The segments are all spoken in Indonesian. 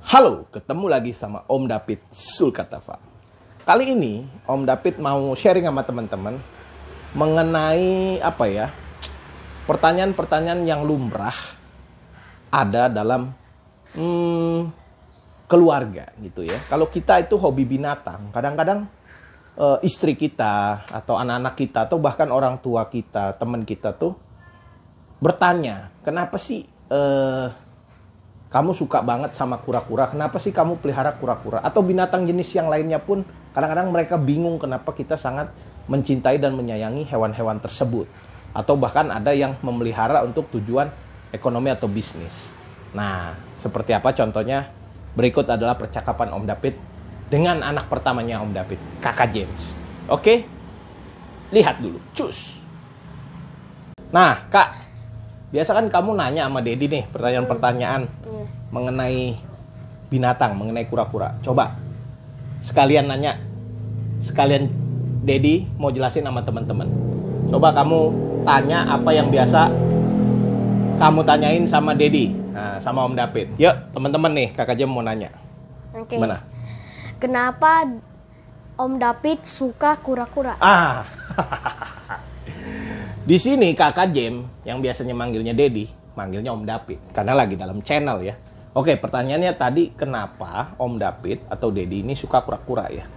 Halo, ketemu lagi sama Om David Sulkatafa. Kali ini Om David mau sharing sama teman-teman mengenai pertanyaan-pertanyaan yang lumrah ada dalam keluarga gitu ya. Kalau kita itu hobi binatang, kadang-kadang istri kita atau anak-anak kita atau bahkan orang tua kita, teman kita tuh bertanya, kenapa sih kamu suka banget sama kura-kura? Kenapa sih kamu pelihara kura-kura? Atau binatang jenis yang lainnya pun kadang-kadang mereka bingung kenapa kita sangat mencintai dan menyayangi hewan-hewan tersebut. Atau bahkan ada yang memelihara untuk tujuan ekonomi atau bisnis. Nah, seperti apa contohnya? Berikut adalah percakapan Om David dengan anak pertamanya Om David, Kakak James. Oke? Lihat dulu. Cus! Nah, Kak, biasa kan kamu nanya sama Dedi nih pertanyaan-pertanyaan mengenai binatang, mengenai kura-kura. Coba sekalian nanya, sekalian Dedi mau jelasin sama teman-teman. Coba kamu tanya apa yang biasa kamu tanyain sama Dedi, nah, sama Om David. Yuk, teman-teman nih, Kakak Jem mau nanya. Oke. Mana? Kenapa Om David suka kura-kura? Di sini Kakak Jem yang biasanya manggilnya Dedi, manggilnya Om David karena lagi dalam channel ya. Oke, pertanyaannya tadi kenapa Om David atau Dedi ini suka kura-kura ya?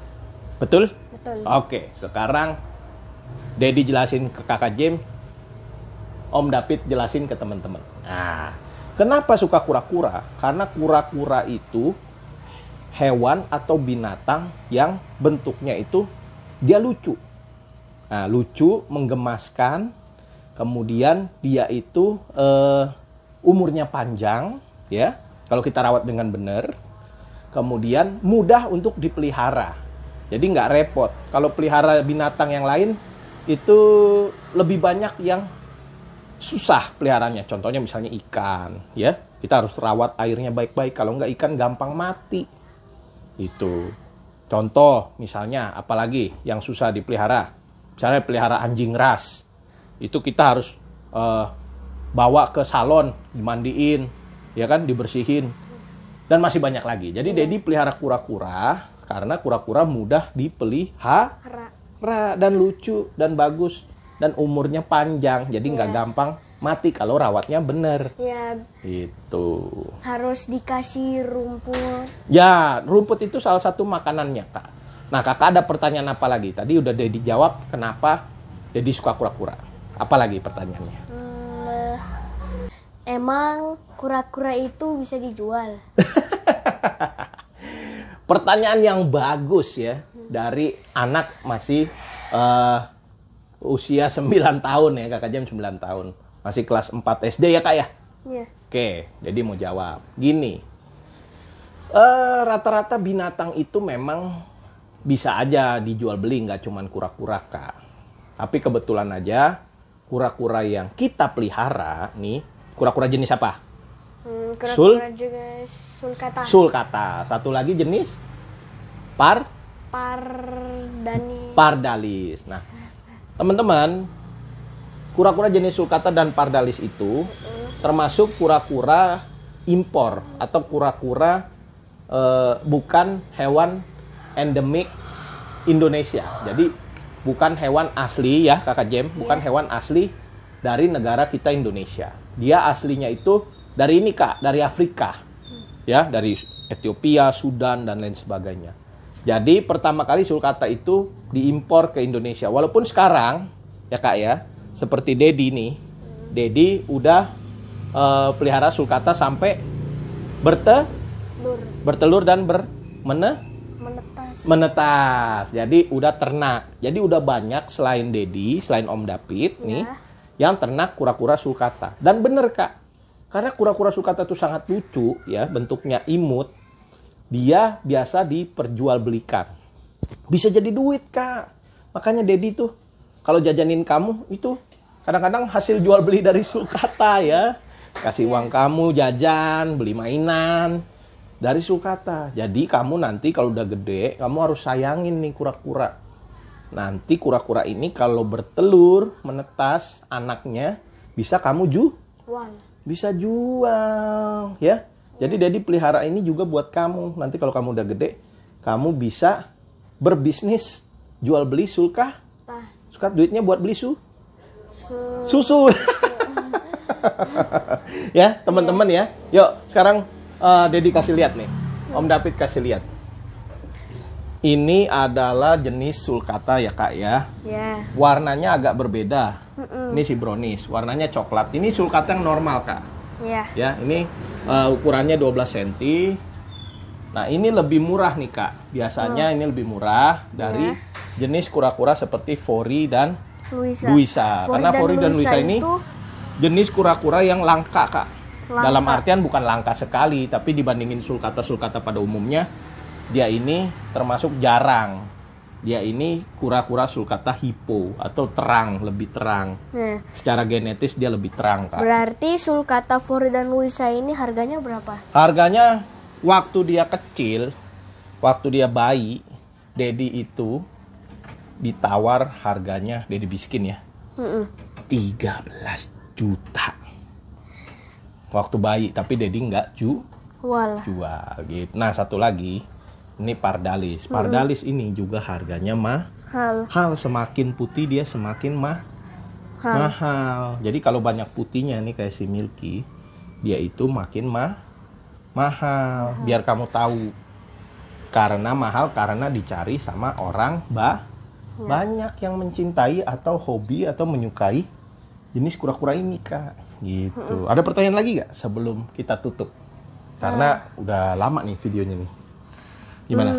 Betul? Betul. Oke, sekarang Dedi jelasin ke Kakak Jem, Om David jelasin ke teman-teman. Nah, kenapa suka kura-kura? Karena kura-kura itu hewan atau binatang yang bentuknya itu dia lucu. Nah, lucu, menggemaskan, kemudian dia itu umurnya panjang, ya, kalau kita rawat dengan benar, kemudian mudah untuk dipelihara, jadi nggak repot. Kalau pelihara binatang yang lain, itu lebih banyak yang susah peliharanya, contohnya misalnya ikan, ya, kita harus rawat airnya baik-baik, kalau nggak ikan gampang mati, itu. Contoh, misalnya, apalagi yang susah dipelihara, misalnya pelihara anjing ras, itu kita harus bawa ke salon, dimandiin, ya kan, dibersihin, dan masih banyak lagi. Jadi Dedi pelihara kura-kura karena kura-kura mudah dipelihara dan lucu dan bagus dan umurnya panjang, jadi nggak gampang mati kalau rawatnya bener. Ya. Itu. Harus dikasih rumput. Ya, rumput itu salah satu makanannya, Kak. Nah, Kakak ada pertanyaan apa lagi? Tadi udah Dedi jawab kenapa Dedi suka kura-kura. Apa lagi pertanyaannya? Emang kura-kura itu bisa dijual? Pertanyaan yang bagus ya, dari anak masih usia 9 tahun ya, Kakak Jam 9 tahun. Masih kelas 4 SD ya, Kak ya? Iya. Oke, jadi mau jawab. Gini, rata-rata binatang itu memang bisa aja dijual beli, nggak cuman kura-kura, Kak. Tapi kebetulan aja, kura-kura yang kita pelihara nih, kura-kura jenis apa? Kura-kura juga sulcata. Sulcata. Satu lagi jenis? Pardalis. Nah, teman-teman, kura-kura jenis sulcata dan pardalis itu termasuk kura-kura impor atau kura-kura bukan hewan endemik Indonesia. Jadi bukan hewan asli ya, Kakak Jem, bukan hewan asli dari negara kita Indonesia. Dia aslinya itu dari ini, Kak, dari Afrika. Ya, dari Ethiopia, Sudan dan lain sebagainya. Jadi pertama kali sulcata itu diimpor ke Indonesia. Walaupun sekarang ya, Kak ya, seperti Dedi nih, Dedi udah pelihara sulcata sampai bertelur dan menetas. Jadi udah ternak. Jadi udah banyak selain Dedi, selain Om David nih, yang ternak kura-kura sulcata. Dan bener, Kak, karena kura-kura sulcata itu sangat lucu ya, bentuknya imut, dia biasa diperjualbelikan. Bisa jadi duit, Kak. Makanya Dedi tuh kalau jajanin kamu itu kadang-kadang hasil jual beli dari sulcata ya. Kasih uang kamu jajan, beli mainan dari sulcata. Jadi kamu nanti kalau udah gede, kamu harus sayangin nih kura-kura. Nanti kura-kura ini kalau bertelur, menetas anaknya, bisa kamu bisa jual ya. Jadi Daddy pelihara ini juga buat kamu. Nanti kalau kamu udah gede, kamu bisa berbisnis jual beli sulka. Suka duitnya buat beli susu. Ya, teman-teman ya. Yuk, sekarang Daddy kasih lihat nih. Om David kasih lihat. Ini adalah jenis sulcata ya Kak ya. Ya. Warnanya agak berbeda. Ini si brownies, warnanya coklat. Ini sulcata yang normal Kak. Ya. Ya, ini ukurannya 12 cm. Nah, ini lebih murah nih Kak. Biasanya ini lebih murah dari jenis kura-kura seperti Fori dan Luisa. Karena Fori dan Luisa ini jenis kura-kura yang langka Kak. Dalam artian bukan langka sekali, tapi dibandingin sulcata-sulcata pada umumnya, dia ini termasuk jarang. Dia ini kura-kura sulcata hippo atau terang, lebih terang. Secara genetis dia lebih terang Kak. Berarti sulcata Fori dan Luisa ini harganya berapa? Harganya waktu dia kecil, waktu dia bayi, Daddy itu ditawar harganya, Daddy Biskin ya, 13 juta. Waktu bayi, tapi Daddy nggak jual gitu. Nah, satu lagi, ini Pardalis. Pardalis ini juga harganya mahal. Semakin putih dia semakin mahal. Jadi kalau banyak putihnya nih kayak si Milky, dia itu makin mahal. Biar kamu tahu. Karena mahal karena dicari sama orang banyak yang mencintai atau hobi atau menyukai jenis kura-kura ini Kak. Gitu. Ada pertanyaan lagi gak sebelum kita tutup? Karena udah lama nih videonya nih. Gimana?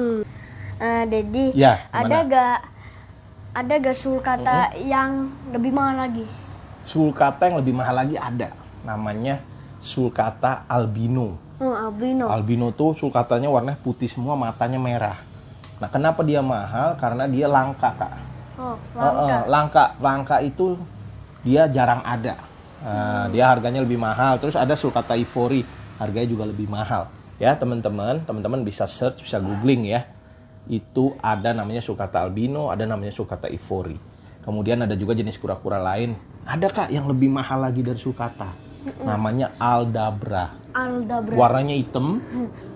Daddy, ya, ada gak sulcata yang lebih mahal lagi? Sulcata yang lebih mahal lagi ada. Namanya sulcata albino. Albino tuh sulcatanya warnanya putih semua, matanya merah. Nah, kenapa dia mahal? Karena dia langka Kak. Langka itu dia jarang ada. Dia harganya lebih mahal. Terus ada sulcata ivory, harganya juga lebih mahal. Ya teman-teman bisa search, bisa googling ya. Itu ada namanya sulcata albino, ada namanya sulcata ivory. Kemudian ada juga jenis kura-kura lain. Ada Kak yang lebih mahal lagi dari sulcata. Namanya Aldabra. Warnanya hitam,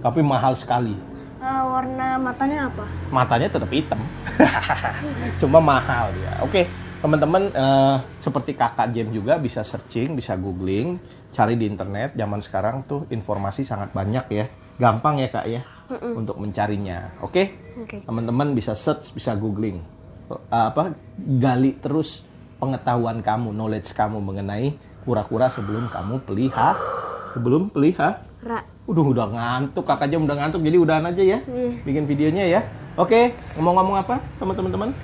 tapi mahal sekali. Warna matanya apa? Matanya tetap hitam. Cuma mahal dia. Oke. Teman-teman, seperti kakak Jem juga bisa searching, bisa googling, cari di internet. Zaman sekarang tuh informasi sangat banyak ya. Gampang ya Kak ya, untuk mencarinya. Oke? Teman-teman bisa search, bisa googling. Gali terus pengetahuan kamu, knowledge kamu mengenai kura-kura sebelum kamu pelihara. Udah ngantuk, kakak Jem udah ngantuk, jadi udahan aja ya bikin videonya ya. Oke, ngomong-ngomong apa sama teman-teman?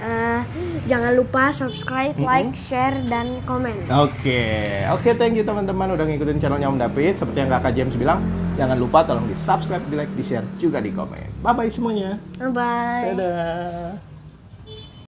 Jangan lupa subscribe, like, share, dan komen. Oke, thank you teman-teman udah ngikutin channelnya Om David. Seperti yang kakak James bilang, jangan lupa tolong di subscribe, di like, di share, juga di komen. Bye-bye semuanya. Bye-bye. Dadah.